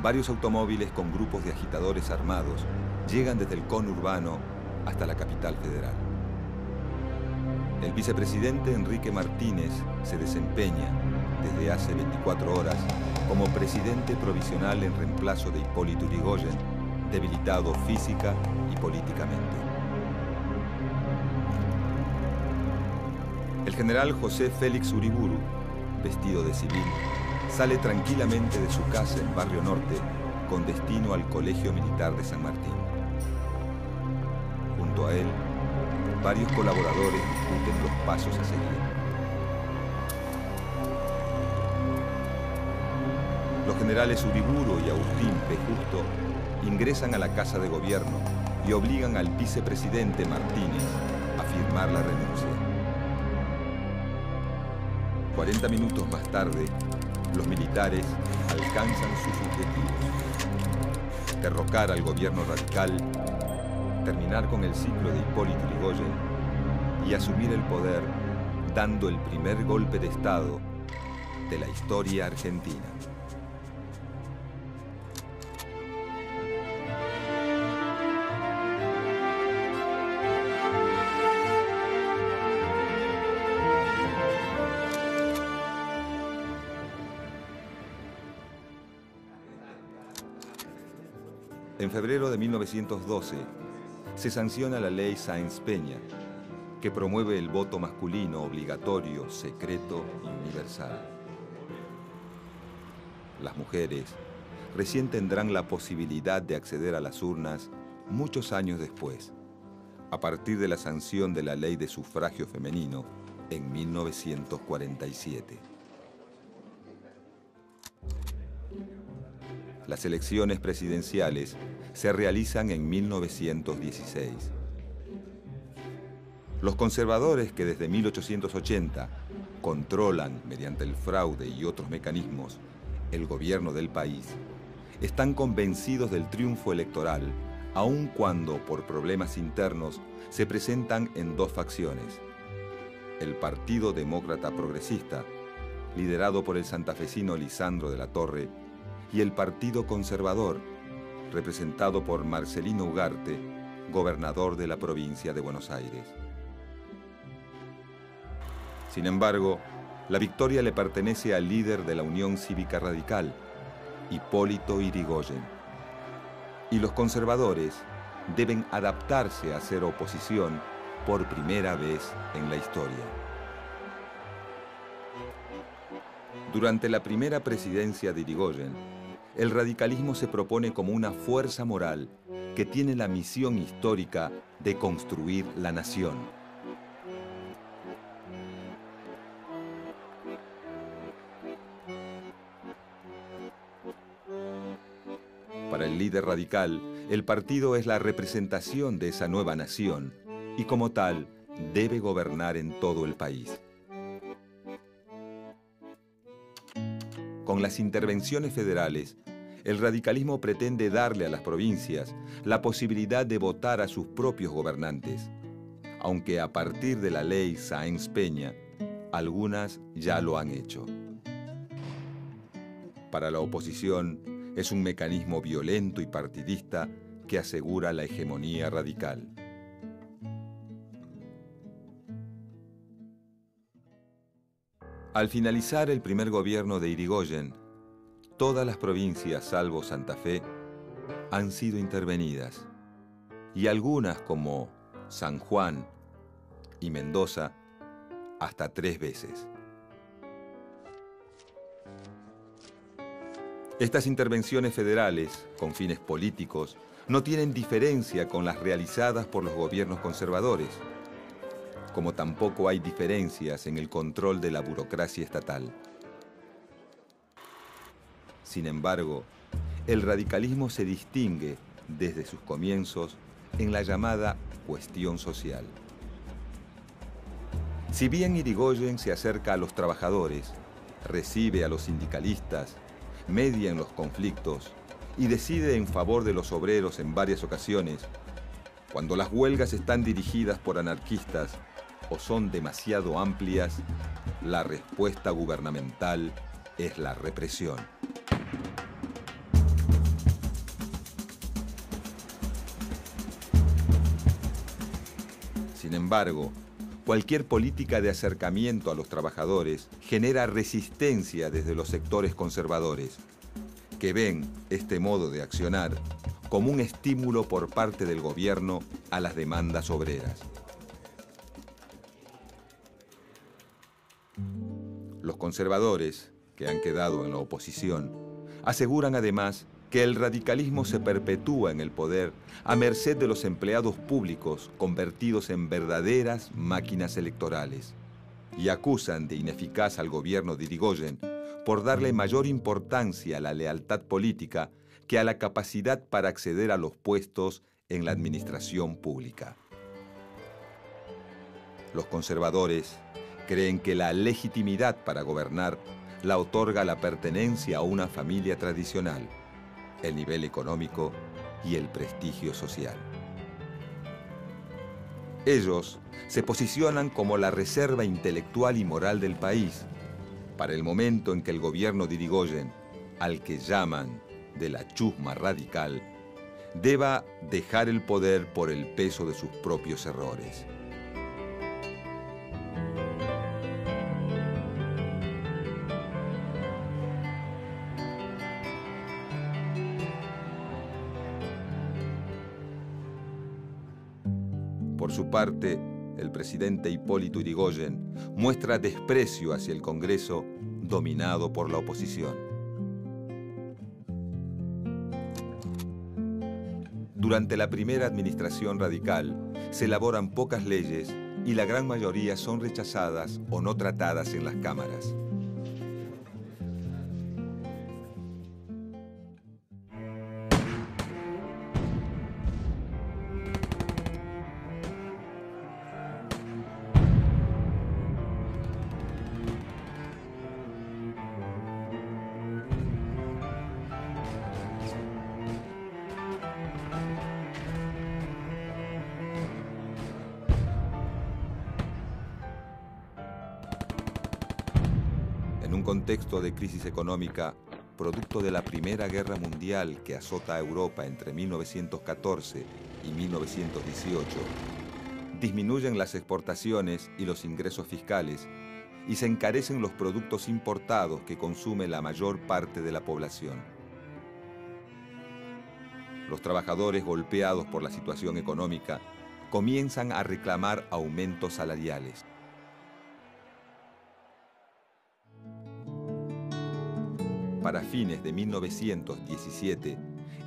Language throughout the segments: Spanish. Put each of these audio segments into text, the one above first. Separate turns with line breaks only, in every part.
varios automóviles con grupos de agitadores armados llegan desde el conurbano hasta la capital federal. El vicepresidente Enrique Martínez se desempeña desde hace 24 horas como presidente provisional en reemplazo de Hipólito Yrigoyen, debilitado física y políticamente. El general José Félix Uriburu, vestido de civil, sale tranquilamente de su casa en Barrio Norte con destino al Colegio Militar de San Martín. Junto a él, varios colaboradores discuten los pasos a seguir. Los generales Uriburu y Agustín P. Justo ingresan a la Casa de Gobierno y obligan al vicepresidente Martínez a firmar la renuncia. 40 minutos más tarde, los militares alcanzan sus objetivos: derrocar al gobierno radical, terminar con el ciclo de Hipólito Yrigoyen y asumir el poder, dando el primer golpe de Estado de la historia argentina. En febrero de 1912, se sanciona la ley Sáenz-Peña, que promueve el voto masculino obligatorio, secreto y universal. Las mujeres recién tendrán la posibilidad de acceder a las urnas muchos años después, a partir de la sanción de la ley de sufragio femenino en 1947. Las elecciones presidenciales se realizan en 1916. Los conservadores que desde 1880 controlan, mediante el fraude y otros mecanismos, el gobierno del país, están convencidos del triunfo electoral, aun cuando, por problemas internos, se presentan en dos facciones: el Partido Demócrata Progresista, liderado por el santafesino Lisandro de la Torre, y el Partido Conservador, representado por Marcelino Ugarte, gobernador de la provincia de Buenos Aires. Sin embargo, la victoria le pertenece al líder de la Unión Cívica Radical, Hipólito Yrigoyen. Y los conservadores deben adaptarse a hacer oposición por primera vez en la historia. Durante la primera presidencia de Yrigoyen, el radicalismo se propone como una fuerza moral que tiene la misión histórica de construir la nación. Para el líder radical, el partido es la representación de esa nueva nación y como tal debe gobernar en todo el país. Con las intervenciones federales, el radicalismo pretende darle a las provincias la posibilidad de votar a sus propios gobernantes, aunque a partir de la ley Sáenz-Peña, algunas ya lo han hecho. Para la oposición, es un mecanismo violento y partidista que asegura la hegemonía radical. Al finalizar el primer gobierno de Yrigoyen, todas las provincias, salvo Santa Fe, han sido intervenidas, y algunas, como San Juan y Mendoza, hasta 3 veces. Estas intervenciones federales, con fines políticos, no tienen diferencia con las realizadas por los gobiernos conservadores, como tampoco hay diferencias en el control de la burocracia estatal. Sin embargo, el radicalismo se distingue desde sus comienzos en la llamada cuestión social. Si bien Yrigoyen se acerca a los trabajadores, recibe a los sindicalistas, media en los conflictos y decide en favor de los obreros en varias ocasiones, cuando las huelgas están dirigidas por anarquistas o son demasiado amplias, la respuesta gubernamental es la represión. Sin embargo, cualquier política de acercamiento a los trabajadores genera resistencia desde los sectores conservadores, que ven este modo de accionar como un estímulo por parte del gobierno a las demandas obreras. Los conservadores, que han quedado en la oposición, aseguran además que el radicalismo se perpetúa en el poder a merced de los empleados públicos convertidos en verdaderas máquinas electorales, y acusan de ineficaz al gobierno de Irigoyen por darle mayor importancia a la lealtad política que a la capacidad para acceder a los puestos en la administración pública. Los conservadores creen que la legitimidad para gobernar la otorga la pertenencia a una familia tradicional, el nivel económico y el prestigio social. Ellos se posicionan como la reserva intelectual y moral del país para el momento en que el gobierno de Irigoyen, al que llaman de la chusma radical, deba dejar el poder por el peso de sus propios errores. Por su parte, el presidente Hipólito Yrigoyen muestra desprecio hacia el Congreso dominado por la oposición. Durante la primera administración radical se elaboran pocas leyes y la gran mayoría son rechazadas o no tratadas en las cámaras. En un contexto de crisis económica, producto de la Primera Guerra Mundial que azota a Europa entre 1914 y 1918, disminuyen las exportaciones y los ingresos fiscales y se encarecen los productos importados que consume la mayor parte de la población. Los trabajadores golpeados por la situación económica comienzan a reclamar aumentos salariales. Para fines de 1917,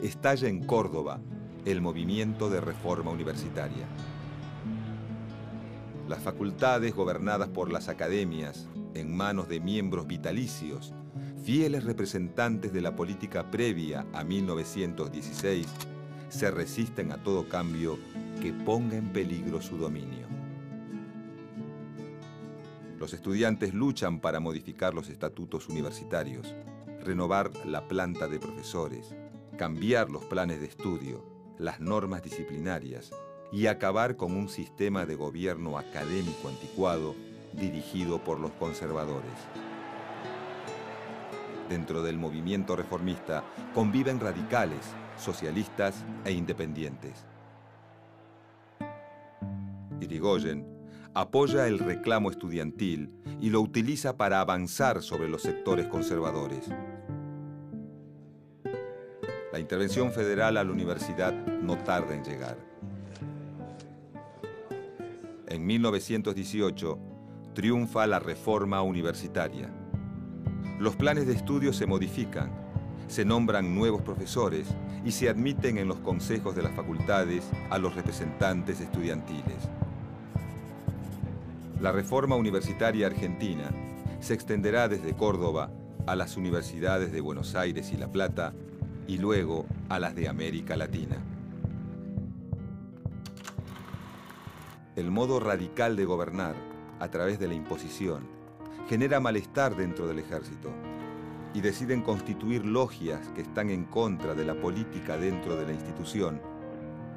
estalla en Córdoba el movimiento de reforma universitaria. Las facultades gobernadas por las academias, en manos de miembros vitalicios, fieles representantes de la política previa a 1916, se resisten a todo cambio que ponga en peligro su dominio. Los estudiantes luchan para modificar los estatutos universitarios, renovar la planta de profesores, cambiar los planes de estudio, las normas disciplinarias y acabar con un sistema de gobierno académico anticuado dirigido por los conservadores. Dentro del movimiento reformista conviven radicales, socialistas e independientes. Yrigoyen apoya el reclamo estudiantil y lo utiliza para avanzar sobre los sectores conservadores. La intervención federal a la universidad no tarda en llegar. En 1918 triunfa la reforma universitaria. Los planes de estudio se modifican, se nombran nuevos profesores y se admiten en los consejos de las facultades a los representantes estudiantiles. La reforma universitaria argentina se extenderá desde Córdoba a las universidades de Buenos Aires y La Plata y luego a las de América Latina. El modo radical de gobernar, a través de la imposición, genera malestar dentro del ejército y deciden constituir logias que están en contra de la política dentro de la institución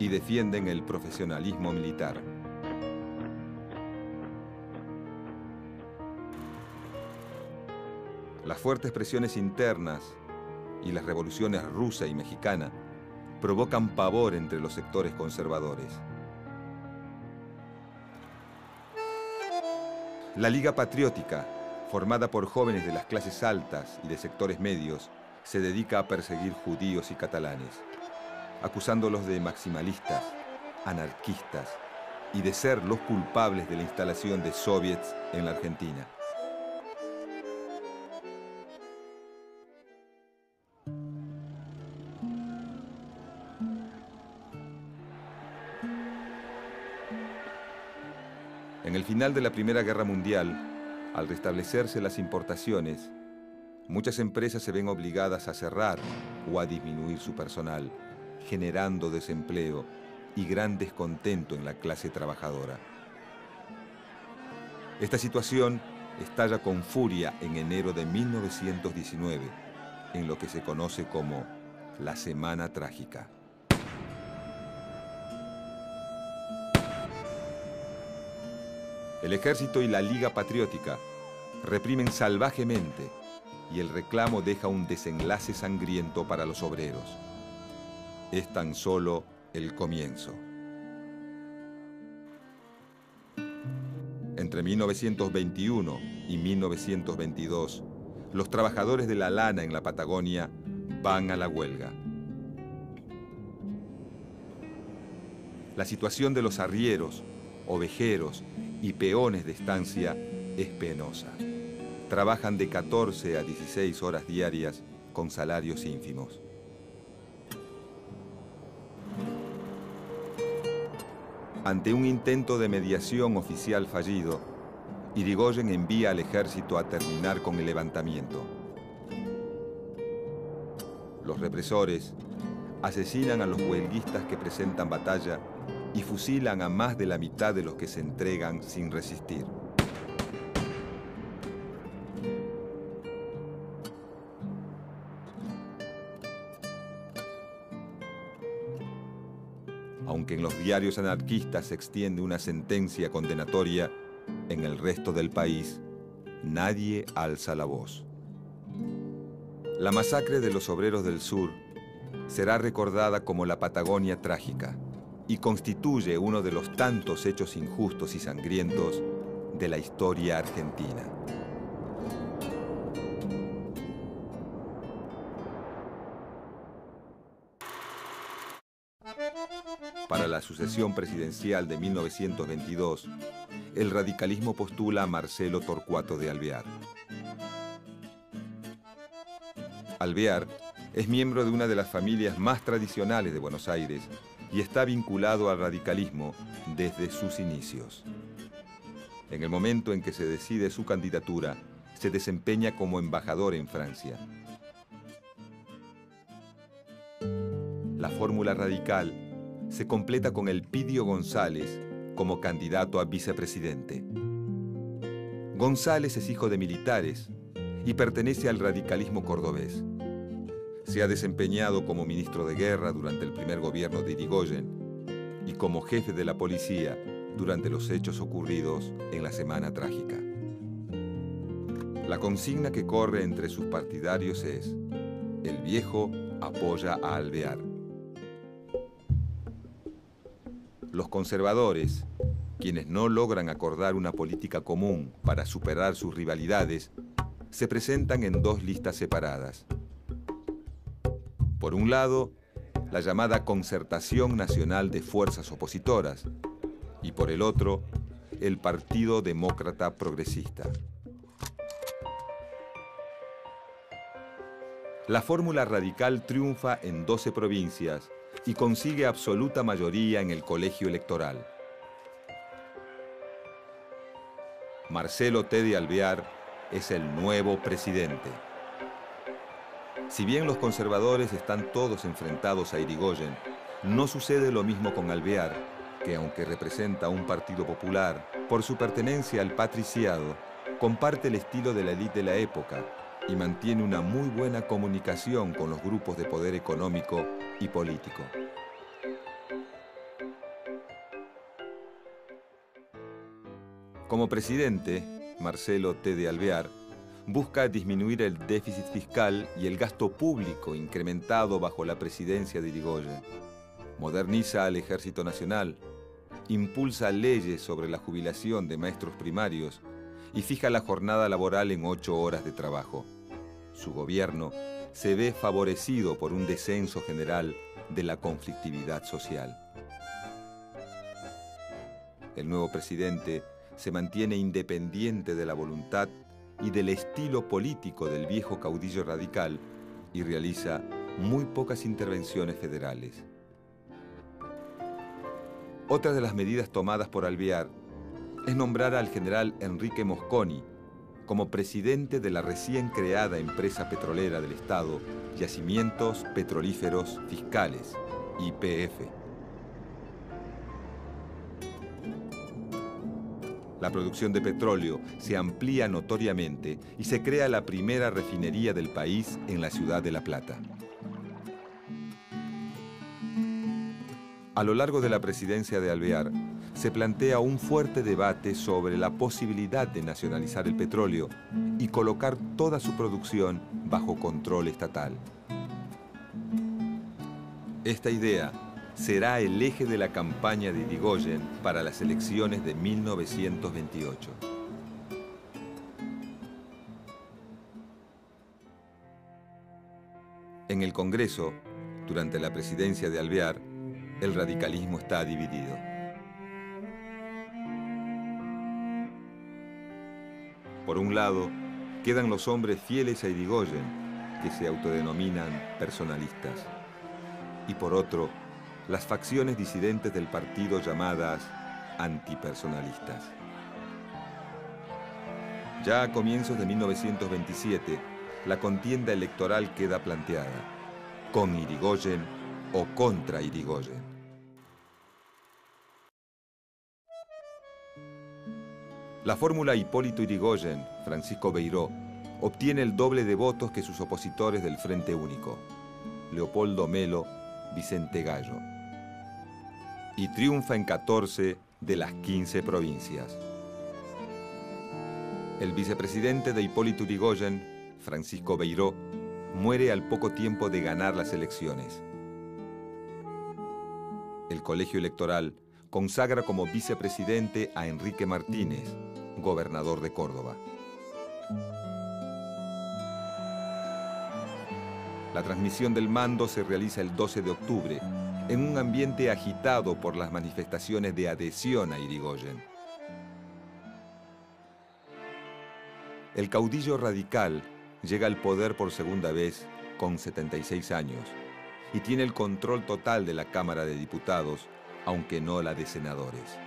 y defienden el profesionalismo militar. Las fuertes presiones internas y las revoluciones rusa y mexicana provocan pavor entre los sectores conservadores. La Liga Patriótica, formada por jóvenes de las clases altas y de sectores medios, se dedica a perseguir judíos y catalanes, acusándolos de maximalistas, anarquistas y de ser los culpables de la instalación de soviets en la Argentina. En el final de la Primera Guerra Mundial, al restablecerse las importaciones, muchas empresas se ven obligadas a cerrar o a disminuir su personal, generando desempleo y gran descontento en la clase trabajadora. Esta situación estalla con furia en enero de 1919, en lo que se conoce como la Semana Trágica. El ejército y la Liga Patriótica reprimen salvajemente y el reclamo deja un desenlace sangriento para los obreros. Es tan solo el comienzo. Entre 1921 y 1922, los trabajadores de la lana en la Patagonia van a la huelga. La situación de los arrieros, ovejeros y peones de estancia es penosa. Trabajan de 14 a 16 horas diarias con salarios ínfimos. Ante un intento de mediación oficial fallido, Irigoyen envía al ejército a terminar con el levantamiento. Los represores asesinan a los huelguistas que presentan batalla y fusilan a más de la mitad de los que se entregan sin resistir. Aunque en los diarios anarquistas se extiende una sentencia condenatoria, en el resto del país nadie alza la voz. La masacre de los obreros del sur será recordada como la Patagonia Trágica y constituye uno de los tantos hechos injustos y sangrientos de la historia argentina. Para la sucesión presidencial de 1922, el radicalismo postula a Marcelo Torcuato de Alvear. Alvear es miembro de una de las familias más tradicionales de Buenos Aires y está vinculado al radicalismo desde sus inicios. En el momento en que se decide su candidatura, se desempeña como embajador en Francia. La fórmula radical se completa con Elpidio González como candidato a vicepresidente. González es hijo de militares y pertenece al radicalismo cordobés. Se ha desempeñado como ministro de guerra durante el primer gobierno de Irigoyen y como jefe de la policía durante los hechos ocurridos en la Semana Trágica. La consigna que corre entre sus partidarios es: el viejo apoya a Alvear. Los conservadores, quienes no logran acordar una política común para superar sus rivalidades, se presentan en dos listas separadas. Por un lado, la llamada Concertación Nacional de Fuerzas Opositoras, y por el otro, el Partido Demócrata Progresista. La fórmula radical triunfa en 12 provincias y consigue absoluta mayoría en el colegio electoral. Marcelo T. de Alvear es el nuevo presidente. Si bien los conservadores están todos enfrentados a Irigoyen, no sucede lo mismo con Alvear, que aunque representa un partido popular, por su pertenencia al patriciado, comparte el estilo de la élite de la época y mantiene una muy buena comunicación con los grupos de poder económico y político. Como presidente, Marcelo T. de Alvear busca disminuir el déficit fiscal y el gasto público incrementado bajo la presidencia de Irigoyen. Moderniza al Ejército Nacional, impulsa leyes sobre la jubilación de maestros primarios y fija la jornada laboral en 8 horas de trabajo. Su gobierno se ve favorecido por un descenso general de la conflictividad social. El nuevo presidente se mantiene independiente de la voluntad y del estilo político del viejo caudillo radical y realiza muy pocas intervenciones federales. Otra de las medidas tomadas por Alvear es nombrar al general Enrique Mosconi como presidente de la recién creada empresa petrolera del Estado, Yacimientos Petrolíferos Fiscales, YPF. La producción de petróleo se amplía notoriamente y se crea la primera refinería del país en la ciudad de La Plata. A lo largo de la presidencia de Alvear, se plantea un fuerte debate sobre la posibilidad de nacionalizar el petróleo y colocar toda su producción bajo control estatal. Esta idea será el eje de la campaña de Irigoyen para las elecciones de 1928. En el Congreso, durante la presidencia de Alvear, el radicalismo está dividido. Por un lado, quedan los hombres fieles a Irigoyen, que se autodenominan personalistas. Y por otro, las facciones disidentes del partido llamadas antipersonalistas. Ya a comienzos de 1927, la contienda electoral queda planteada, con Irigoyen o contra Irigoyen. La fórmula Hipólito Yrigoyen, Francisco Beiró, obtiene el doble de votos que sus opositores del Frente Único, Leopoldo Melo, Vicente Gallo, y triunfa en 14 de las 15 provincias. El vicepresidente de Hipólito Yrigoyen, Francisco Beiró, muere al poco tiempo de ganar las elecciones. El colegio electoral consagra como vicepresidente a Enrique Martínez, gobernador de Córdoba. La transmisión del mando se realiza el 12 de octubre, en un ambiente agitado por las manifestaciones de adhesión a Irigoyen. El caudillo radical llega al poder por segunda vez con 76 años y tiene el control total de la Cámara de Diputados, aunque no la de senadores.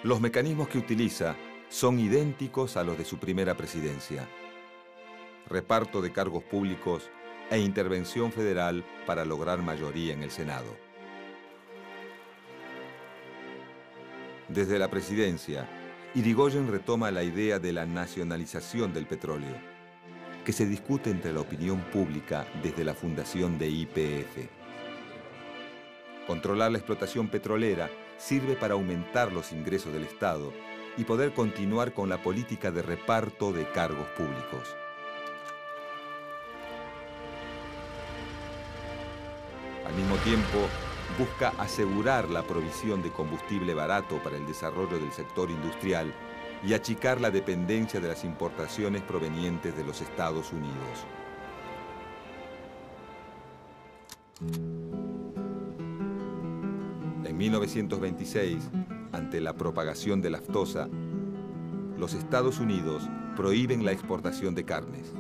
Los mecanismos que utiliza son idénticos a los de su primera presidencia: reparto de cargos públicos e intervención federal para lograr mayoría en el Senado. Desde la presidencia, Irigoyen retoma la idea de la nacionalización del petróleo, que se discute entre la opinión pública desde la fundación de YPF. Controlar la explotación petrolera sirve para aumentar los ingresos del Estado y poder continuar con la política de reparto de cargos públicos. Al mismo tiempo, busca asegurar la provisión de combustible barato para el desarrollo del sector industrial y achicar la dependencia de las importaciones provenientes de los Estados Unidos. En 1926, ante la propagación de la aftosa, los Estados Unidos prohíben la exportación de carnes.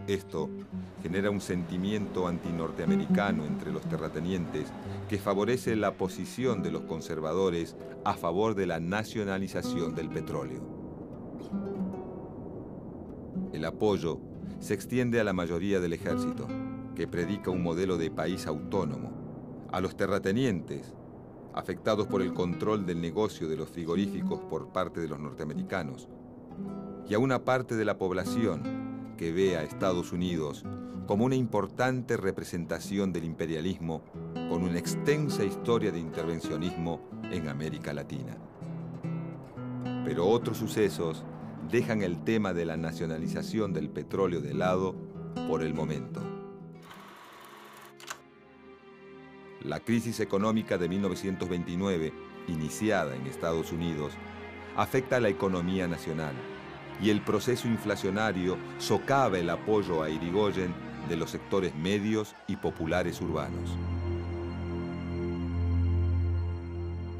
Esto genera un sentimiento antinorteamericano entre los terratenientes que favorece la posición de los conservadores a favor de la nacionalización del petróleo. El apoyo se extiende a la mayoría del ejército, que predica un modelo de país autónomo, a los terratenientes, afectados por el control del negocio de los frigoríficos por parte de los norteamericanos, y a una parte de la población que ve a Estados Unidos como una importante representación del imperialismo con una extensa historia de intervencionismo en América Latina. Pero otros sucesos dejan el tema de la nacionalización del petróleo de lado por el momento. La crisis económica de 1929 iniciada en Estados Unidos, afecta a la economía nacional y el proceso inflacionario socava el apoyo a Irigoyen de los sectores medios y populares urbanos.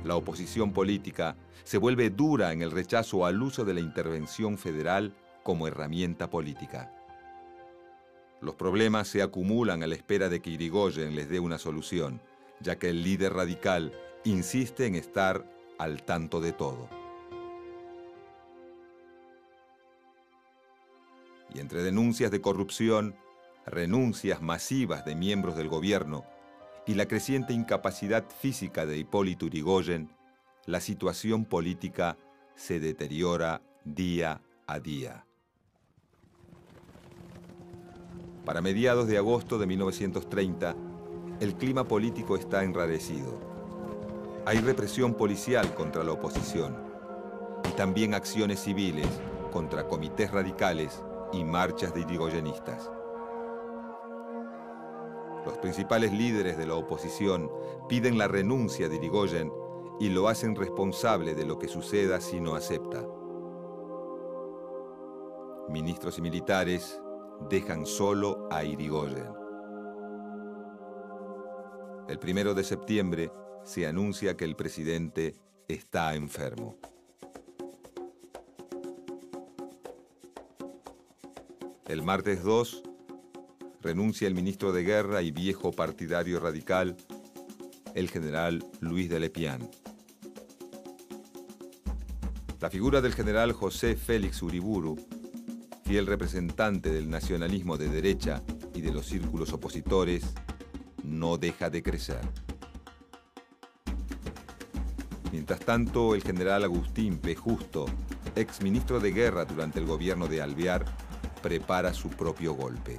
La oposición política se vuelve dura en el rechazo al uso de la intervención federal como herramienta política. Los problemas se acumulan a la espera de que Irigoyen les dé una solución, ya que el líder radical insiste en estar al tanto de todo. Y entre denuncias de corrupción, renuncias masivas de miembros del gobierno y la creciente incapacidad física de Hipólito Yrigoyen, la situación política se deteriora día a día. Para mediados de agosto de 1930, el clima político está enrarecido. Hay represión policial contra la oposición y también acciones civiles contra comités radicales y marchas de irigoyenistas. Los principales líderes de la oposición piden la renuncia de Irigoyen y lo hacen responsable de lo que suceda si no acepta. Ministros y militares dejan solo a Irigoyen. El 1 de septiembre se anuncia que el presidente está enfermo. El martes 2, renuncia el ministro de Guerra y viejo partidario radical, el general Luis de Lepián. La figura del general José Félix Uriburu, fiel representante del nacionalismo de derecha y de los círculos opositores, no deja de crecer. Mientras tanto, el general Agustín P. Justo, exministro de Guerra durante el gobierno de Alvear, prepara su propio golpe.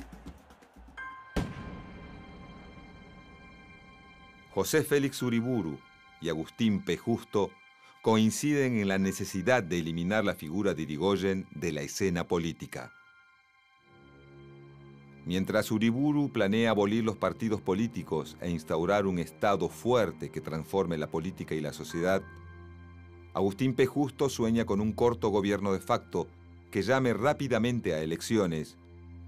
José Félix Uriburu y Agustín P. Justo coinciden en la necesidad de eliminar la figura de Irigoyen de la escena política. Mientras Uriburu planea abolir los partidos políticos e instaurar un Estado fuerte que transforme la política y la sociedad, Agustín P. Justo sueña con un corto gobierno de facto que llame rápidamente a elecciones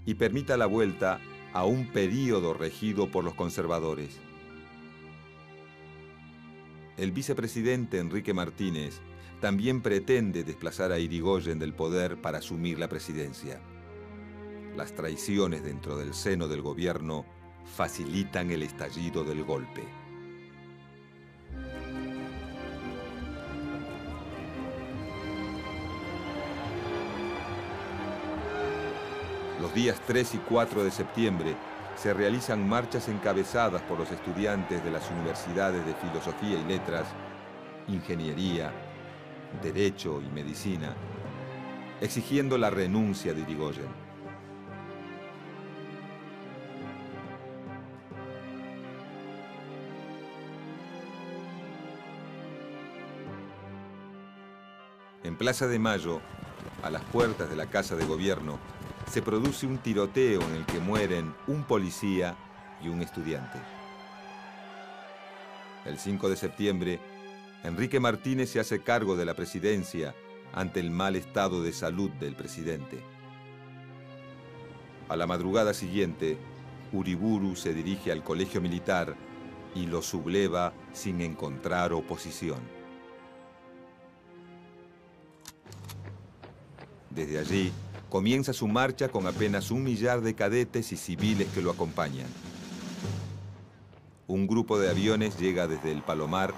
y permita la vuelta a un período regido por los conservadores. El vicepresidente Enrique Martínez también pretende desplazar a Irigoyen del poder para asumir la presidencia. Las traiciones dentro del seno del gobierno facilitan el estallido del golpe. Los días 3 y 4 de septiembre se realizan marchas encabezadas por los estudiantes de las universidades de Filosofía y Letras, Ingeniería, Derecho y Medicina, exigiendo la renuncia de Irigoyen. En Plaza de Mayo, a las puertas de la Casa de Gobierno, se produce un tiroteo en el que mueren un policía y un estudiante. El 5 de septiembre, Enrique Martínez se hace cargo de la presidencia ante el mal estado de salud del presidente. A la madrugada siguiente, Uriburu se dirige al colegio militar y lo subleva sin encontrar oposición. Desde allí, comienza su marcha con apenas 1 millar de cadetes y civiles que lo acompañan. Un grupo de aviones llega desde el Palomar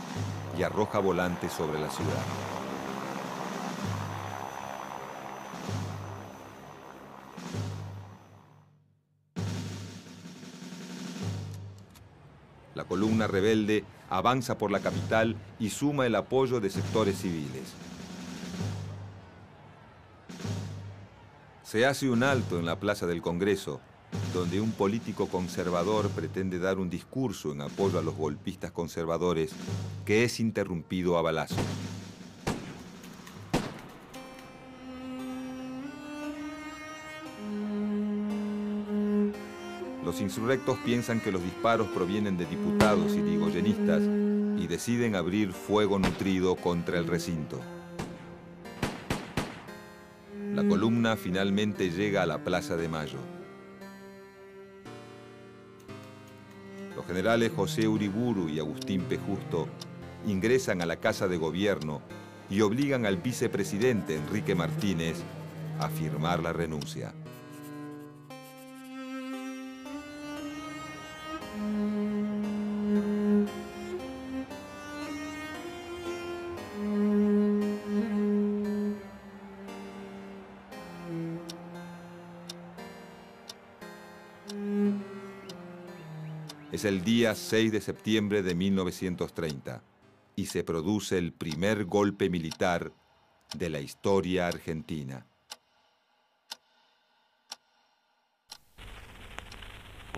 y arroja volantes sobre la ciudad. La columna rebelde avanza por la capital y suma el apoyo de sectores civiles. Se hace un alto en la Plaza del Congreso, donde un político conservador pretende dar un discurso en apoyo a los golpistas conservadores, que es interrumpido a balazos. Los insurrectos piensan que los disparos provienen de diputados irigoyenistas y y deciden abrir fuego nutrido contra el recinto. La columna finalmente llega a la Plaza de Mayo. Los generales José Uriburu y Agustín P. Justo ingresan a la Casa de Gobierno y obligan al vicepresidente Enrique Martínez a firmar la renuncia. Es el día 6 de septiembre de 1930 y se produce el primer golpe militar de la historia argentina.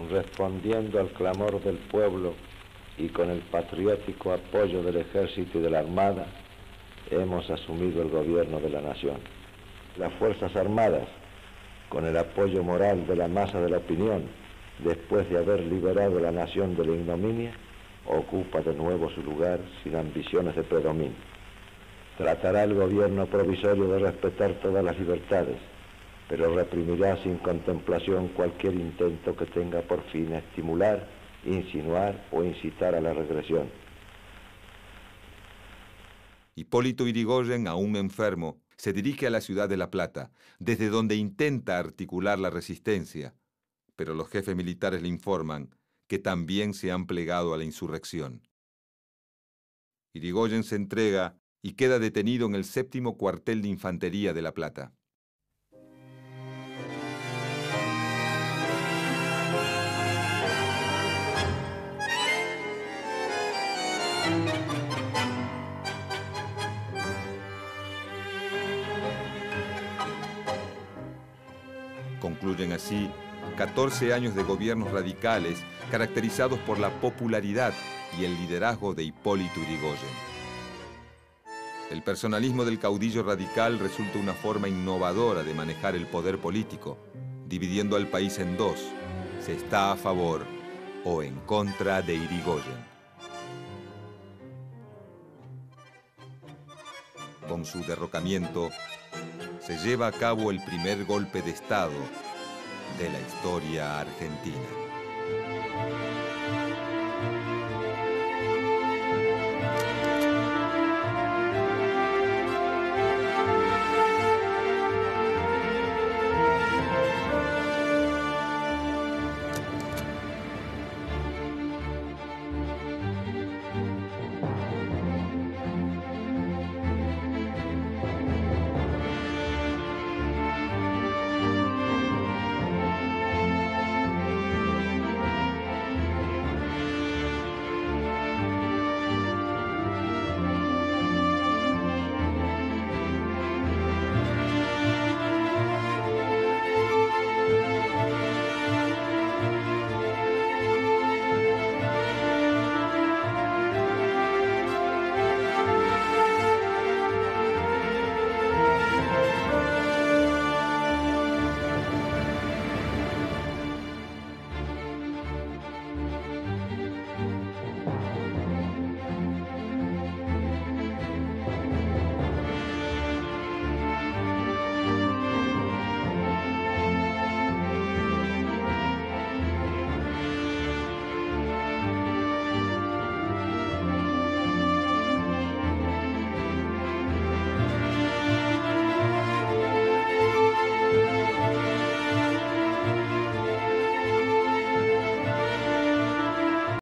Respondiendo al clamor del pueblo y con el patriótico apoyo del Ejército y de la Armada, hemos asumido el gobierno de la nación. Las Fuerzas Armadas, con el apoyo moral de la masa de la opinión, después de haber liberado a la nación de la ignominia, ocupa de nuevo su lugar sin ambiciones de predominio. Tratará el gobierno provisorio de respetar todas las libertades, pero reprimirá sin contemplación cualquier intento que tenga por fin estimular, insinuar o incitar a la regresión.
Hipólito Yrigoyen, aún enfermo, se dirige a la ciudad de La Plata, desde donde intenta articular la resistencia, pero los jefes militares le informan que también se han plegado a la insurrección. Yrigoyen se entrega y queda detenido en el 7º cuartel de infantería de La Plata. Concluyen así 14 años de gobiernos radicales caracterizados por la popularidad y el liderazgo de Hipólito Yrigoyen. El personalismo del caudillo radical resulta una forma innovadora de manejar el poder político, dividiendo al país en dos: se está a favor o en contra de Yrigoyen. Con su derrocamiento, se lleva a cabo el primer golpe de Estado de la historia argentina.